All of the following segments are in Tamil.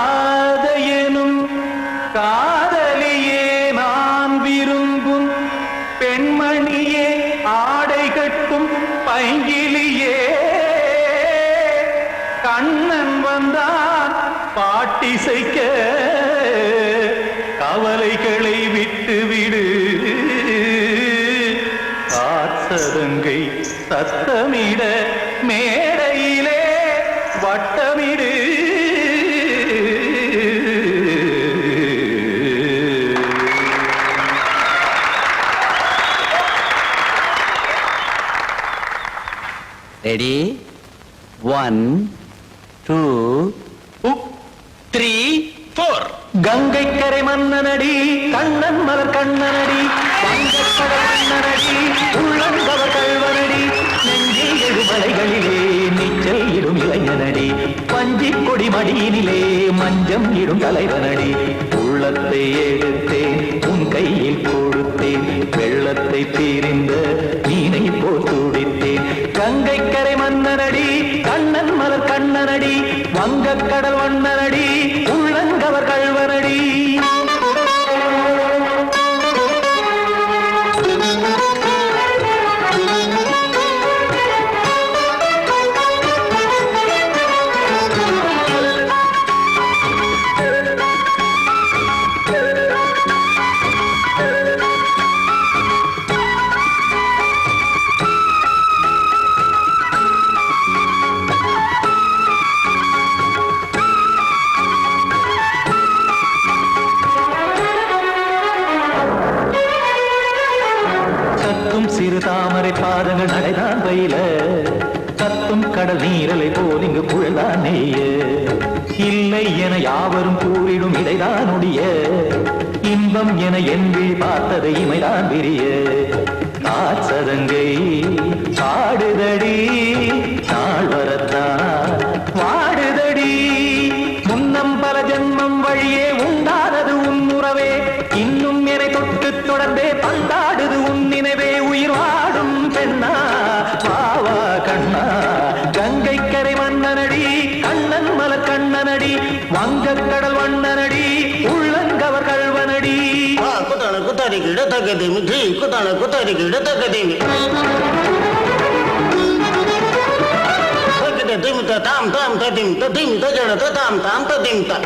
கண்மணியேராதையனும் காதலியே நான் விரும்பும் பெண்மணியே ஆடை கட்டும் பைங்கிலியே கண்ணன் வந்தான் பாட்டிசைக்க கவலைகளை விட்டுவிடு காத்ததங்கை சத்தமிட மேடையிலே வட்டமிடு ரெடி 1 2 3 4 கங்கை கரை மன்னனடி கண்ணன் மலர் கண்ணனடி வங்கக்கடல் மன்னனடி உள்ளங்கவர் கல்வனடி நெஞ்சில் எழுமலைகளிலே நீச்சல் இடும் இளைஞனடி பஞ்சி கொடி மடியினிலே மஞ்சம் இடும் தலைவனடி உள்ளத்தை எடுத்தேன் உன் கையில் கொடுத்தேன் வெள்ளத்தை தீரிந்த மீனை போல் துடித்தேன் கங்கை கரை மன்னனடி கண்ணன் மலர் கண்ணனடி வங்கக்கடல் வண்ணனடி உள்ளங்கவர் கல்வனடி சிறு தாமரை பாதங்கள் நடைதான் பயில கத்தும் கடல் நீரலை போல் இங்கு புழல்தான் நெய்ய இல்லை என யாவரும் கூறிடும் இடைதான் உடைய இன்பம் என என் விழி பார்த்ததை இமைதான் விரிய காசதங்கை பாடுதடி நாள் வரத்தான் வாடுதடி முன்னம் பல ஜென்மம் வழியே உண்டானது உன் உறவே இன்னும் என்னை தொட்டு தொடர்ந்தே பந்தாடுது உன் நினைவே உயிர் வாடும் பெண்ணா பாவா கண்ணா கங்கை கரை மன்னனடி கண்ணன் மலர் கண்ணனடி வங்கக்கடல் வண்ணனடி உள்ளங்கவர் கல்வனடி குத்தான குத்தாரிக்கு இடத்தக்கதேமி ஜி குத்தான குத்தாரிக்கு இடத்தக்கதேமி திமித்த தாம் தாம் ததிம் ததிம் தஜட தாம் தாம் ததிம் தாம்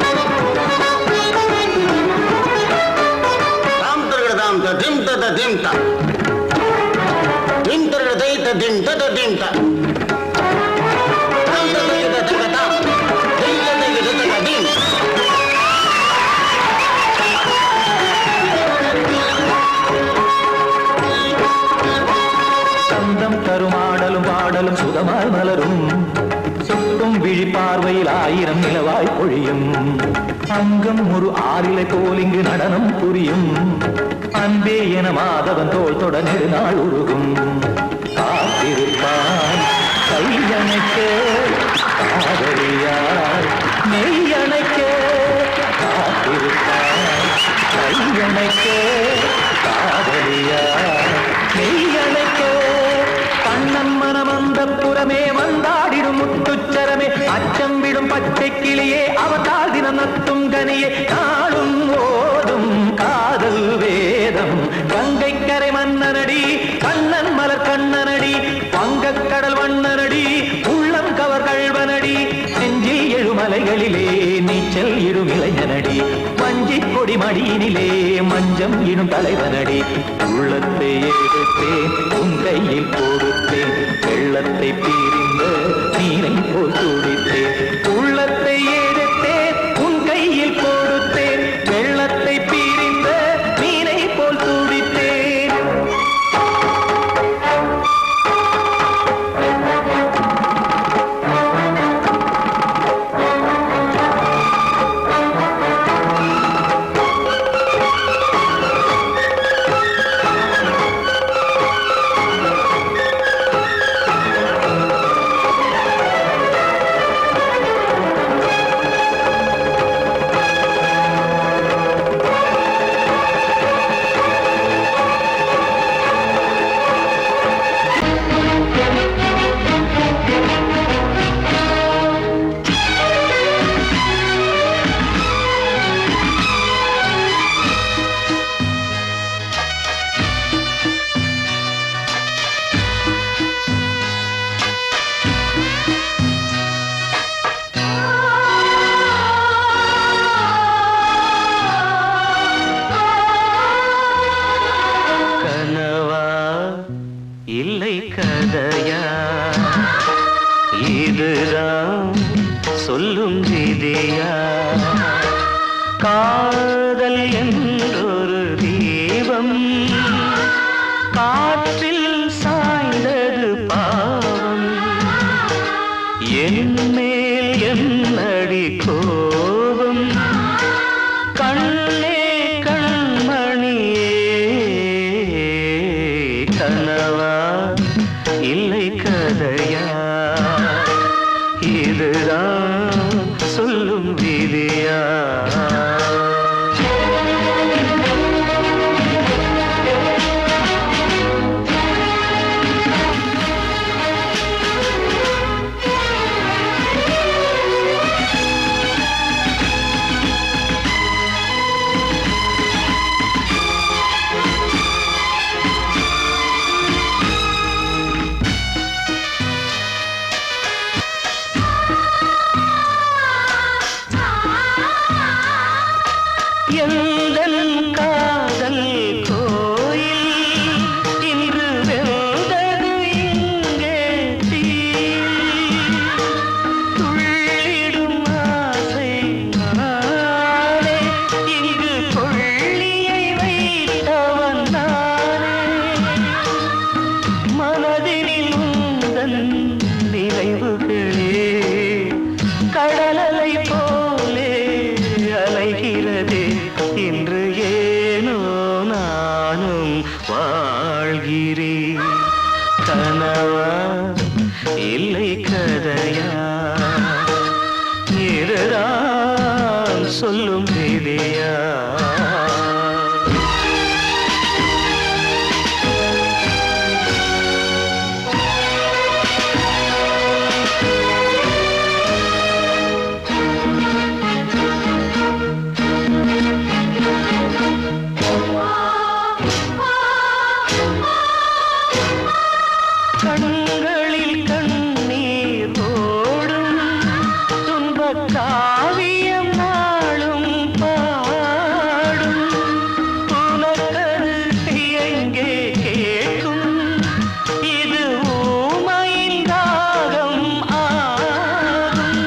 தரகட தாம் ததிம் ததிம் தாம் திம் தரகட தை ததிம் ததிம் தாம் தாம் தரகட தகதாம் திம் தரகட தகதிம் சந்தம் தருமாடலும் பாடலும் சுதமாய் மலரும் சுட்டும் விழி பார்வையில் ஆயிரம் நிலவாய் பொழியும் அங்கம் ஒரு ஆறிலை போல் இங்கு நடனம் புரியும் அன்பே என மாதவன் தோள் தொட நெடுநாள் உருகும் காத்திருப்பான் கையணைக்க காதலியார் மெய்யணைக்க காத்திருப்பான் கையணைக்க காதலியார் மெய்யணைக்க கண்ணன் மனம் அந்த புறமே வந்தாடிடும் முத்துச்சரமே அச்சம் விடும் பச்சை கிளியே அவதால் தினம் நத்தும் கனியே நாளும் ஓதும் காதல் வேதம் கங்கை கரை மன்னனடி கண்ணன் மலர் கண்ணனடி வங்கக்கடல் வண்ணனடி உள்ளம் கவர் கல்வனடி நெஞ்சில் எழுமலைகளிலே நீச்சல் இடும் இளைஞனடி வஞ்சி கொடி மடியினிலே மஞ்சம் இடும் தலைவனடி உள்ளத்தை எடுத்தேன் உன் கையில் கொடுத்தேன் வெள்ளத்தை பீரிந்த நீரை போல் துடித்தேன் உள்ளத்தை எடுத்தேன் உன் கையில் கொடுத்தேன் வெள்ளத்தை பீரிந்த நீரை போல் துடித்தேன் இதுதான் சொல்லும் விதியா? காதல் என்றொரு தீபம் காற்றில் சாய்ந்தது பாவம். என் மேல் என்னடி கோபம்? கண்ணே கண்மணியே, கனவா இல்லை கதையா? இதுதான் சொல்லும் விதியா? எந்தன் காதல் கோயில் இன்று வெந்தது இங்கே தீ. துள்ளிடும் ஆசை நானே, இங்கு கொள்ளியை வைத்தவன் நானே. மனதினில் உந்தன் நினைவுகளே கடலலை போலே அலைகிறதே. இன்று ஏனோ நானும் வாழ்கிறேன். கனவா இல்லை கதையா? இதுதான் சொல்லும் விதியா? கண்களில் கண்ணீர் ஓடும் துன்பக் காவியம் நாளும் பாடும். உனக்கது எங்கே கேட்கும்? இது ஊமையின் தாகம் ஆகும்.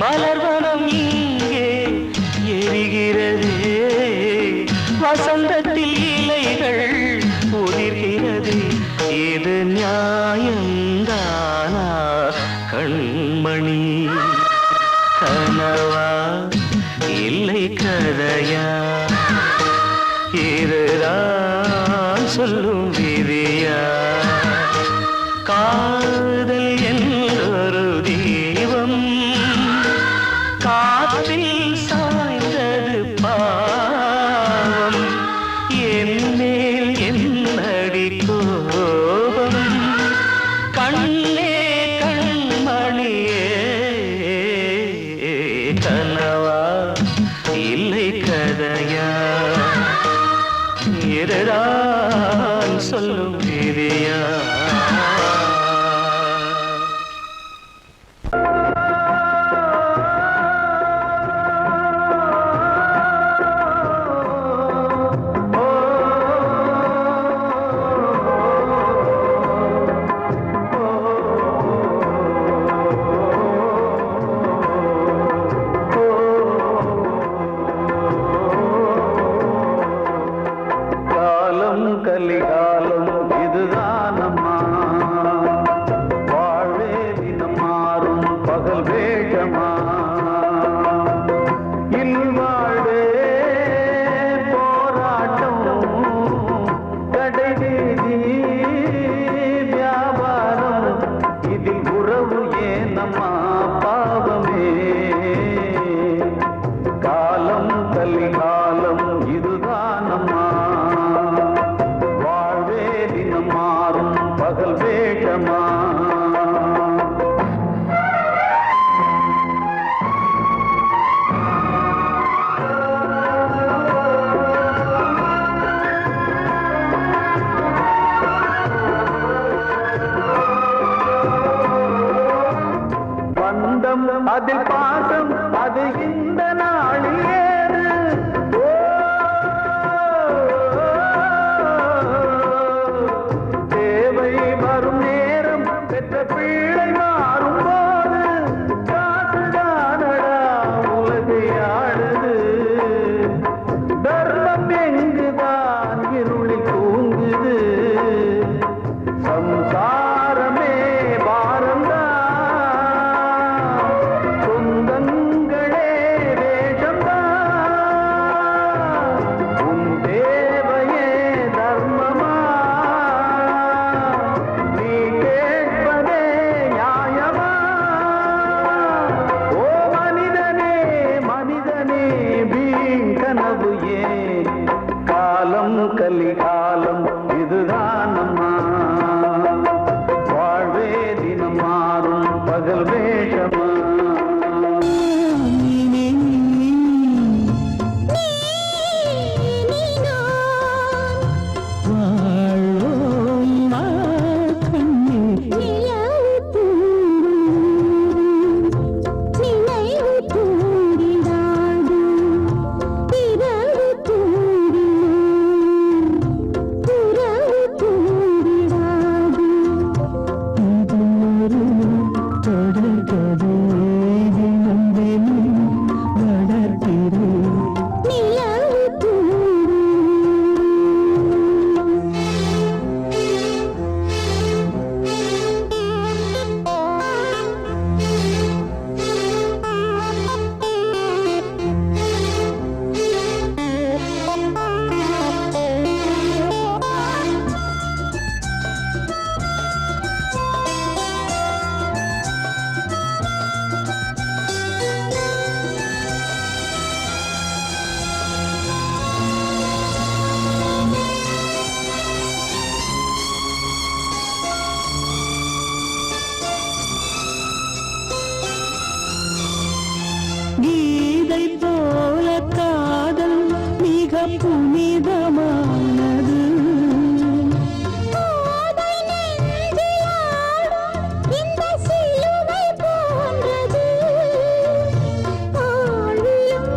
மலர்வனம் இங்கே எரிகிறதே, வசந்தத்தில் இலைகள் உதிர்கிறது. இது நியாயந்தானா கண்மணி? கனவா இல்லை கதையா? இதுதான் சொல்லும் விதியா? காதல் என்றொரு தீபம் காற்றில் சாய்ந்தது பாவம். என் மேல் என்னடி கோபம்? கண்ணே கண்மணியே, கனவா இல்லை கதையா? இதுதான் சொல்லும் விதியா? காலம் கலிகாலம் இதுதானம்மா, வாழ்வே தினம் மாறும் பகல் வேகமா. இல்வாழ்வே போராட்டம், கடைவீதி வியாபாரம். இதில் உறவு ஏனம்மா பாவமே? காலம் கலிகாலம் இதுதானம்மா, வாழ்வே தினம் மாறும் பகல் வேகமா. பந்தம் அதில் பாசம் அது இந்த நாளில் ஏது. தேவை வரும் நேரம் பெற்ற பிள்ளை பிள்ளை மாறும்போது காசுதானடா உலகை ஆடுது. தர்மம் எங்குதான் இருளில் தூங்குது. சம்சாரமே பாரம்தான், சொந்தங்களே வேஷம்தான். உன் தேவையே தர்மமா, நீ கேட்பதே நியாயமா? ஓ மனிதனே மனிதனே வீண் கனவு ஏன்? காலம் கலிகாலம் இதுதான் அம்மா. வாழ்வே தினம் மாறும் பகல் வேஷமா. கீதை போல காதல் மிக புனிதமானது. இந்த சிலுவை போன்றது. ஆழியும்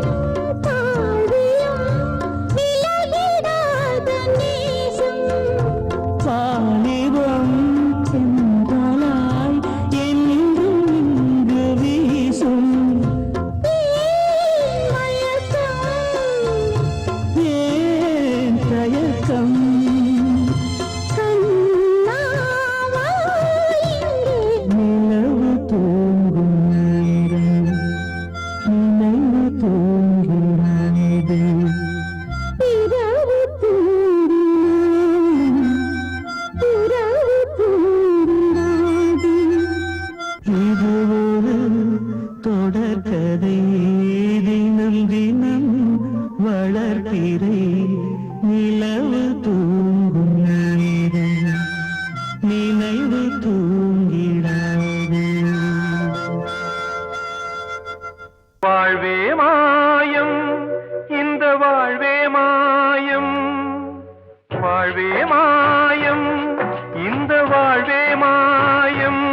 தாழியும் விலகிடாத நேசம். வாலிபம் சென்றலாய் என்றும் இங்கு வீசும். ஏன் தயக்கம்? நிலவு தூங்கும் நேரம் நினைவு தூங்கிறது. இரவு தூங்கிறது. இது ஒரு தொடர்கதை, தினம் தினம் வளர்ப்பிறை. நிலவு தூங்கும் நேரம் நினைவு தூங்கிடாது. வாழ்வே மாயம், இந்த வாழ்வே மாயம். வாழ்வே மாயம், இந்த வாழ்வே மாயம்.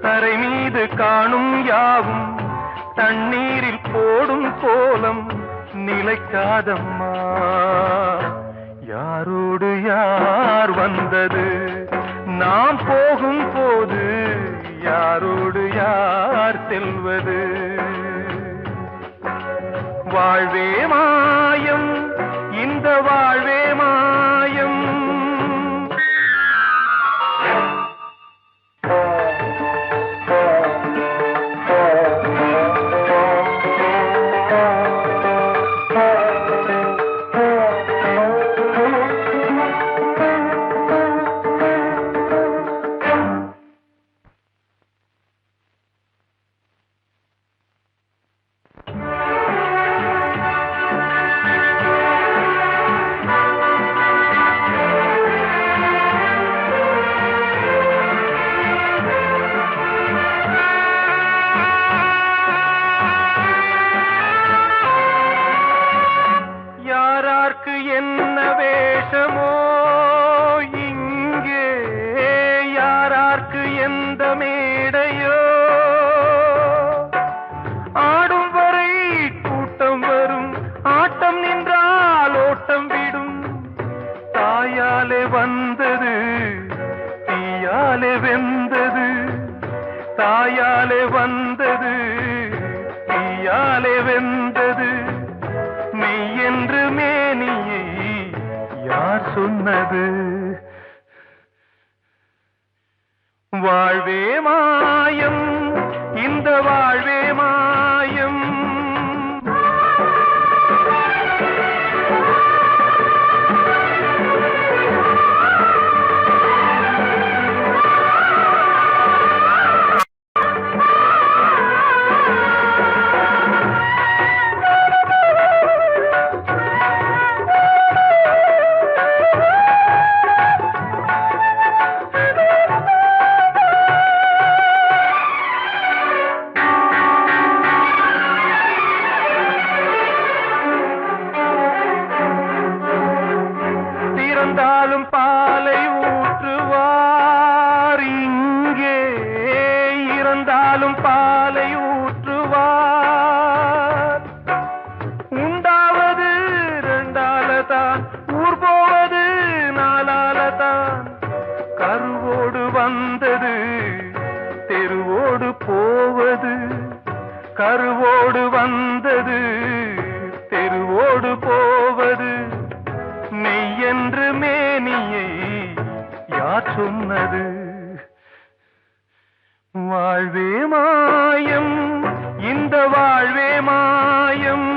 தரை மீது காணும் யாவும் தண்ணீரில் போடும் கோலம் நிலைக்காதம்மா. யாரோடு யார் வந்தது நாம் போகும் போது? யாரோடு யார் செல்வது? வாழ்வே மாயம், இந்த வாழ்வே மாயம். வந்தது தீயாலே வெந்தது தாயாலே வந்தது தீயாலே வெந்தது மெய் என்று மேனியை யார் சொன்னது வாழ்வே மாயம் இந்த வாழ்வே மாயம் இறந்தாலும் பாலை ஊற்றுவார் இங்கே இறந்தாலும் பாலை ஊற்றுவார் உண்டாவது ரெண்டாலதான் ஊர் போவது நாலாலதான் கருவோடு வந்தது தெருவோடு போவது கருவோடு வந்தது தெருவோடு போவது மெய் என்று மேனியை யார் சொன்னது வாழ்வே மாயம் இந்த வாழ்வே மாயம்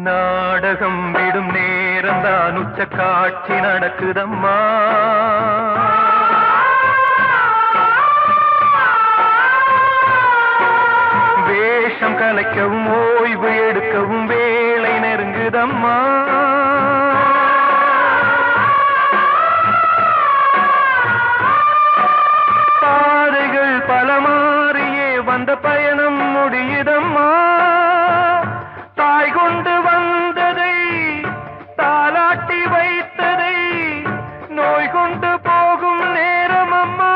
நாடகம் விடும் நேரம் தான் உச்ச காட்சி நடக்குதம்மா வேஷம் கலைக்கவும் ஓய்வு எடுக்கவும் வேளை நெருங்குதம்மா பாதைகள் பல மாறியே வந்த பயணம் முடியுதம்மா தாய் கொண்டு வந்ததை தாலாட்டி வைத்ததை நோய் கொண்டு போகும் நேரம் அம்மா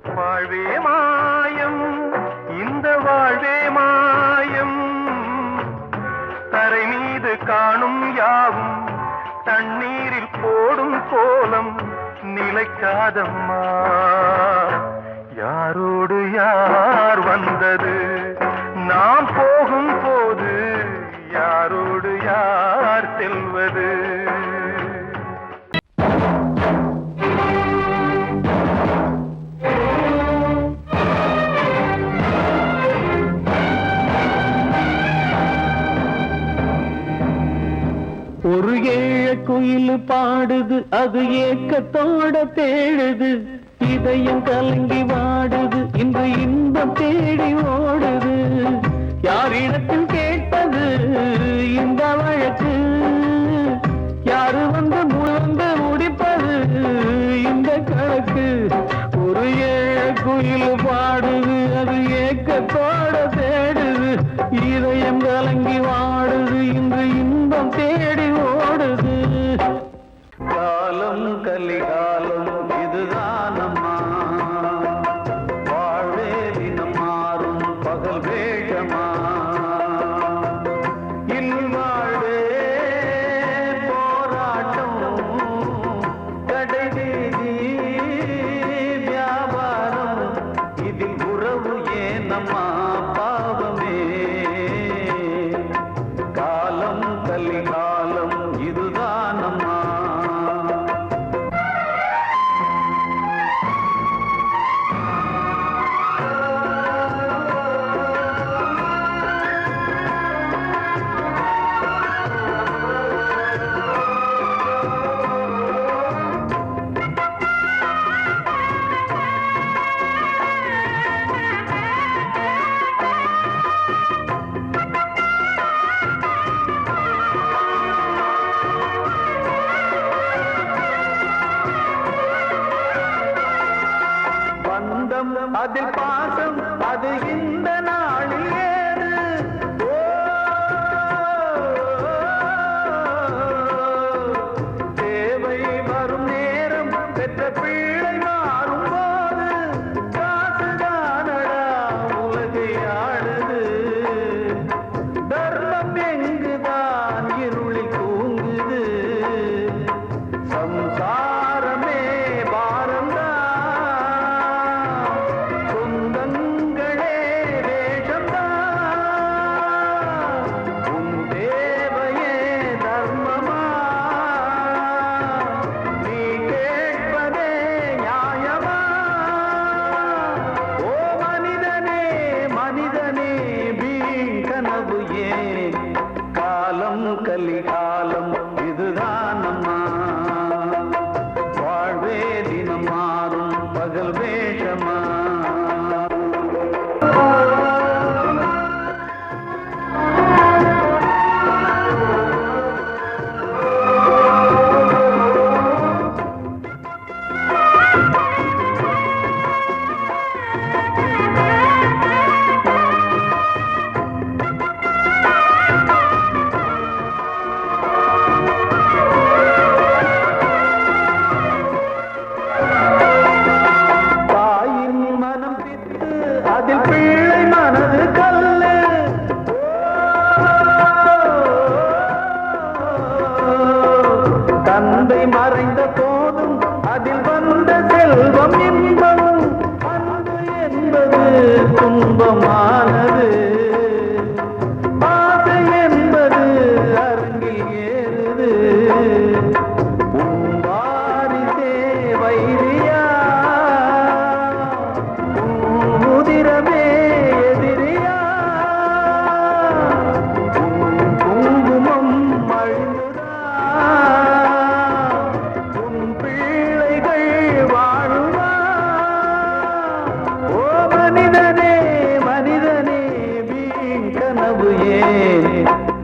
வாழ்வே மாயம் இந்த வாழ்வே மாயம் தரை மீது காணும் யாவும் தண்ணீரில் போடும் கோலம் நிலைக்காதம்மா யாரோடு யார் வந்தது நாம் போகும் போது யாரோடு யார் செல்வது ஒரு ஏழை குயில் பாடுது அது ஏக்கத்தோட தேழுது இதயம் கலங்கி வாடுது இன்று குயில் பாடுது அது ஏக்கத்தோட தேடுது இதயம் கலங்கி வாடுது இன்று இன்பம் தேடி ஓடுது காலம் கலிகாலம் இதுதானம்மா வாழ்வே தினம் மாறும் பகல் வேஷமா இல்வாழ்வே போராட்டம் கடைவீதி வியாபாரம் இதில் உறவு ஏனம்மா பாவமே காலம் கலிகாலம் இதுதானம்மா பந்தம் அதில் பாசம் அது இந்த நாளில் ஏது தேவை வரும் நேரம் பெற்ற பிள்ளை மாறும் போது காசுதானடா உலகை ஆடுது தர்மம் எங்குதான் இருளில் தூங்குது சம்சாரமே பாரந்தா சொந்தங்களே வேஷம்தான் உன் தேவையே தர்மமா நீ கேட்பதே நியாயமா ஓ மனிதனே மனிதனே வீண் கனவு ஏன் காலம் கலிகாலம் இதுதானம்மா வாழ்வே தினம் மாறும் பகல் வேஷமா தாயின் மனம் பித்து அதில் பிள்ளை மனது கல்லு தந்தை மறைந்த போதும் அதில் வந்த செல்வம் இன்பம் அன்பு என்பது துன்பமானது ஆசை என்பது அரங்கில் ஏறுது உன் வாரிசே வைரியா உன் உதிரமே எதிரியா உன் குங்குமம் அழிந்துதா உன் பிள்ளைகள் வாழுமா ஓ மனிதனே மனிதனே வீண் கனவு ஏன்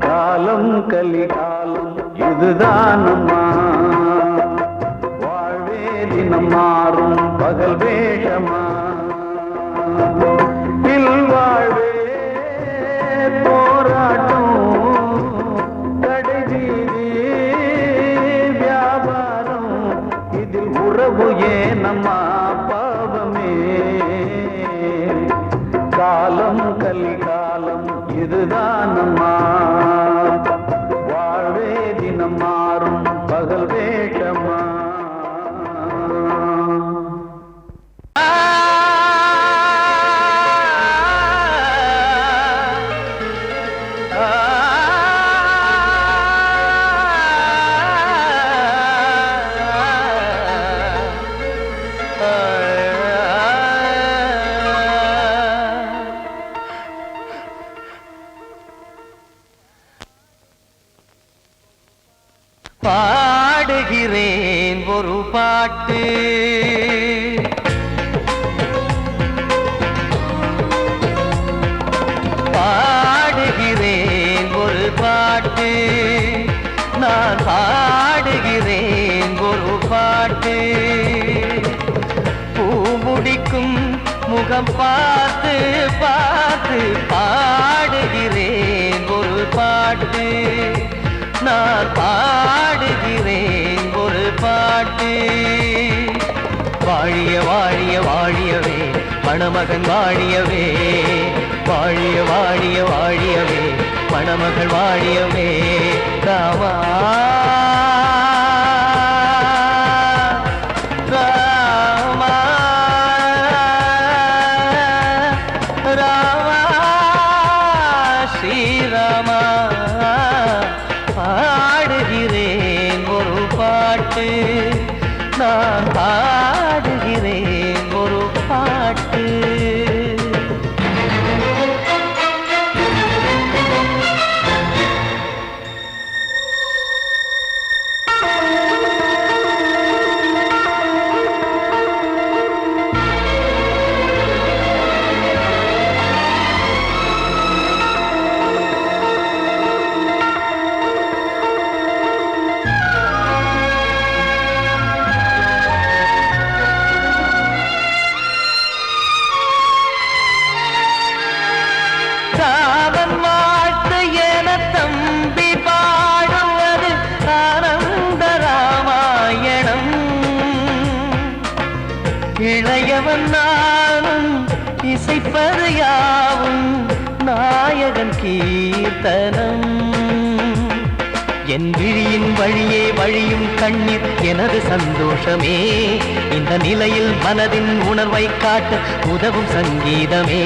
காலம் கலிகாலம் இதுதானம்மா வாழ்வே தினம் மாறும் பகல் வேஷமா இல்வாழ்வே போராட்டம் கடைவீதி வியாபாரம் இதில் உறவு ஏனம்மா பாவமே காலம் கலிகாலம் இதுதானம்மா வாழ்வே தினம் மாறும் பகல் வேஷமா பாடுகிறேன் ஒரு பாட்டு பாடுகிறேன் ஒரு பாட்டு நான் பாடுகிறேன் ஒரு பாட்டு பூ முடிக்கும் முகம் பார்த்து பார்த்து பாடுகிறேன் ஒரு பாட்டு, நான் பாடுகிறேன் ஒரு பாட்டு. வாழிய வாழிய வாழியவே மணமகன் வாழியவே, வாழிய வாழிய வாழியவே மணமகள் வாழியவே. ராமா ராமா ராமா ஸ்ரீராமா, பாடுகிறேன் ஒரு பாட்டு, நான் பாடுகிறேன் ஒரு பாட்டு. ராமன் வாழ்த்து என தம்பி பாடுவது ஆனந்த ராமாயணம். இளையவன் நானும் இசைப்பது யாவும் நாயகன் கீர்த்தனம். என் விழியின் வழியே வழியும் கண்ணீர் எனது சந்தோஷமே, இந்த நிலையில் மனதின் உணர்வை காட்ட உதவும் சங்கீதமே.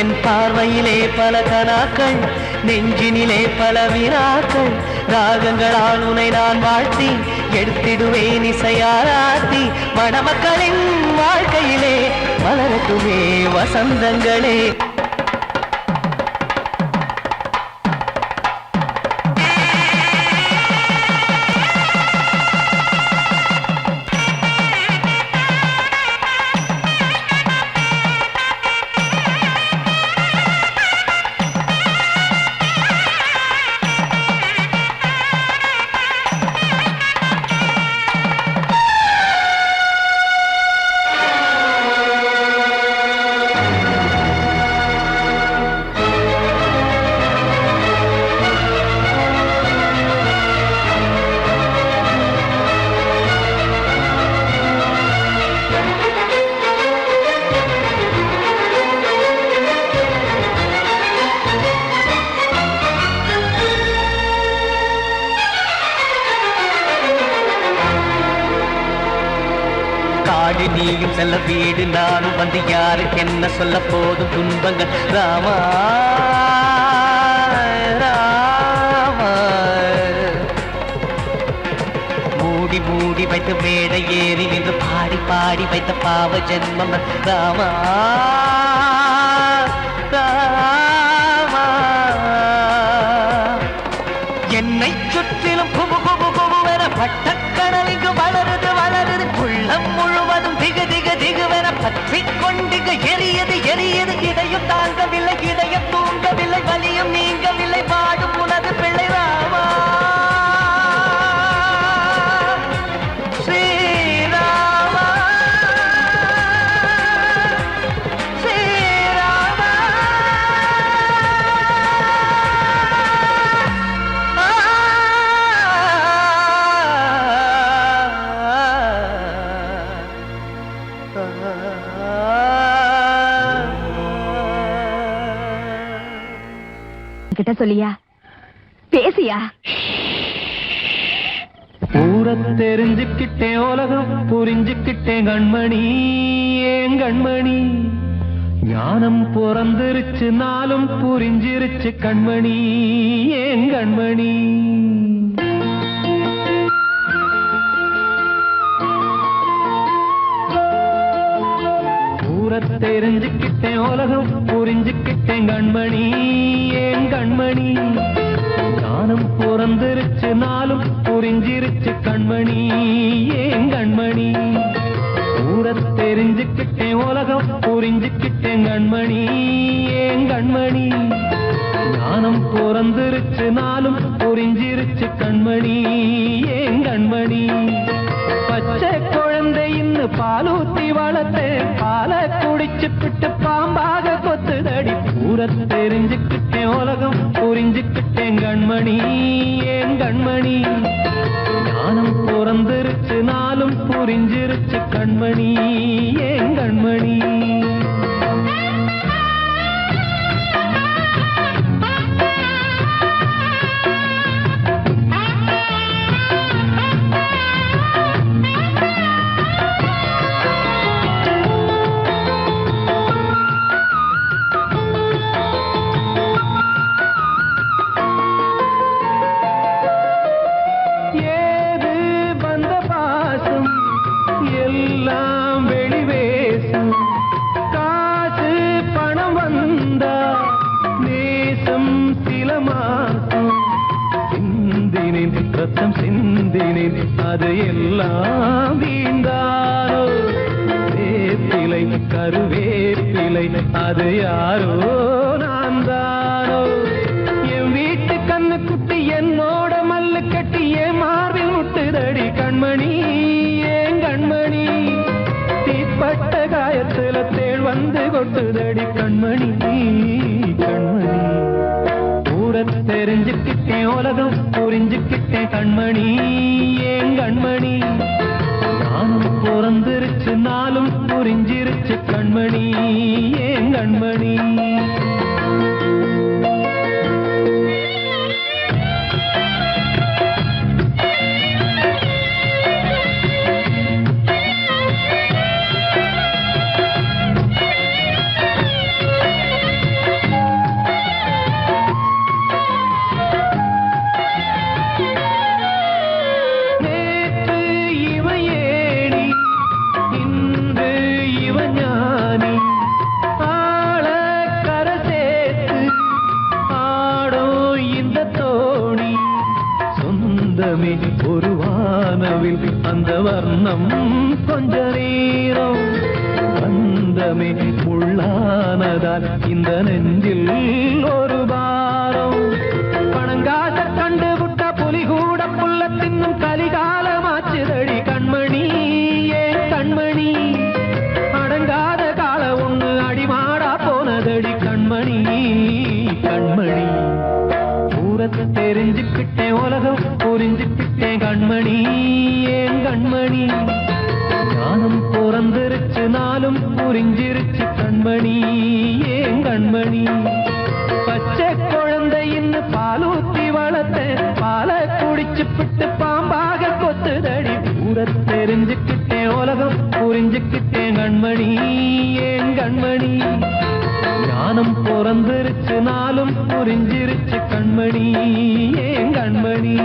என் பார்வையிலே பல கனாக்கள், நெஞ்சினிலே பல வினாக்கள், ராகங்களால் உனை நான் வாழ்த்தி எடுத்திடுவேன் இசையாராத்தி. மணமக்களின் வாழ்க்கையிலே மலரட்டுமே வசந்தங்களே. காடு நீயும் செல்ல வீடு நானும் வந்து யாருக்கு என்ன சொல்ல போதும் துன்பங்கள். ராமா ராமா மூடி மூடி வைத்த மேடை ஏறி நின்று பாடி பாடி வைத்த பாவ ஜென்மம். ராமா ராமா என்னை சுற்றிலும் குபு குபு குபுவென பட்டக்கடல் இங்கு வளருது வளருது, உள்ளம் முழுவதும் திகு திகு திகுவென பற்றிக் கொண்டிகு எரியது எரியது. இதையும் தாங்கவில்லை இதயம் தூங்கவில்லை, வலியும் நீங்கவில்லை, பாடும் உனது பிள்ளை. ராமா ஸ்ரீராமா ஸ்ரீராமா. கிட்ட சொல்லியா பேசியா? ஊரை தெரிஞ்சுக்கிட்டேன் உலகம் புரிஞ்சுக்கிட்டேன் கண்மணி ஏன் கண்மணி. ஞானம் பிறந்திருச்சு நாளும் புரிஞ்சிருச்சு கண்மணி ஏன் கண்மணி. ஊரை தெரிஞ்சுக்கிட்டேன் உலகம் புரிஞ்சுக்கிட்டேன் கண்மணி ஏன் கண்மணி. ஞானம் பிறந்திருச்சு நாளும் புரிஞ்சிருச்சு கண்மணி ஏன் கண்மணி. ஊரை தெரிஞ்சுக்கிட்டேன் உலகம் புரிஞ்சுக்கிட்டேன் கண்மணி ஏன் கண்மணி. ஞானம் பிறந்திருச்சு நாளும் புரிஞ்சிருச்சு கண்மணி ஏன் கண்மணி. பச்சை குழந்தை குழந்தையின்னு பாலூத்தி வளர்த்தேன் பாலை குடிச்சுப்பிட்டு பாம்பாக கொத்துதடி பூர தெரிஞ்சுக்கிட்டேன் உலகம் புரிஞ்சுக்கிட்டேன் கண்மணி ஏன் கண்மணி ஞானம் பிறந்திருச்சு நாளும் புரிஞ்சிருச்சு கண்மணி ஏன் கண்மணி எல்லாம் வெளிவேசும் காசு பணம் வந்தா நேசம் சில மாசம் சிந்தினேன் ரத்தம் சிந்தினேன் அது எல்லாம் வீந்தாரோ வேப்பிலை கருவேப்பிலை அது யாரோ நான் தானோ என் வீட்டு கண்ணு குட்டி என்னோட மல்லு கட்டி என் மார்பில் முட்டுதடி கண்மணி கண்மணி தீப்பட்ட காயத்துல தேள் வந்து கொட்டுதடி கண்மணி கண்மணி கூட தெரிஞ்சுக்கிட்டேன் உலகம் புரிஞ்சுக்கிட்டேன் கண்மணி ஏன் கண்மணி நானும் பிறந்திருச்சு நாளும் புரிஞ்சிருச்சு கண்மணி ஏன் கண்மணி ஒரு வானவில் அந்த வர்ணம் கொஞ்ச நேரம் வந்தமே உள்ளானதால் இந்த நெஞ்சில் ஒரு பாரம் பணங்காச கண்டு விட்ட புலி கூட புல்ல தின்னும் கலிகாலமாச்சுதடி கண்மணி ஏன் கண்மணி அடங்காத கால ஒண்ணு அடிமாடா போனதடி கண்மணி கண்மணி பூரத்தை தெரிஞ்சுக்கிட்டேன் உலகம் புரிஞ்சுக்கிட்டேன் கண்மணி ஏன் கண்மணி ஞானம் பிறந்திருச்சு நாளும் புரிஞ்சிருச்சு கண்மணி ஏன் கண்மணி பச்சை குழந்தையின்னு பாலூத்தி வளர்த்தேன் பாலை குடிச்சுப்பிட்டு பாம்பாக கொத்துதடி பூர தெரிஞ்சுக்கிட்டேன் உலகம் புரிஞ்சுக்கிட்டேன் கண்மணி ஏன் கண்மணி ஞானம் பிறந்திருச்சு நாளும் புரிஞ்சிருச்சு கண்மணி ஏன் கண்மணி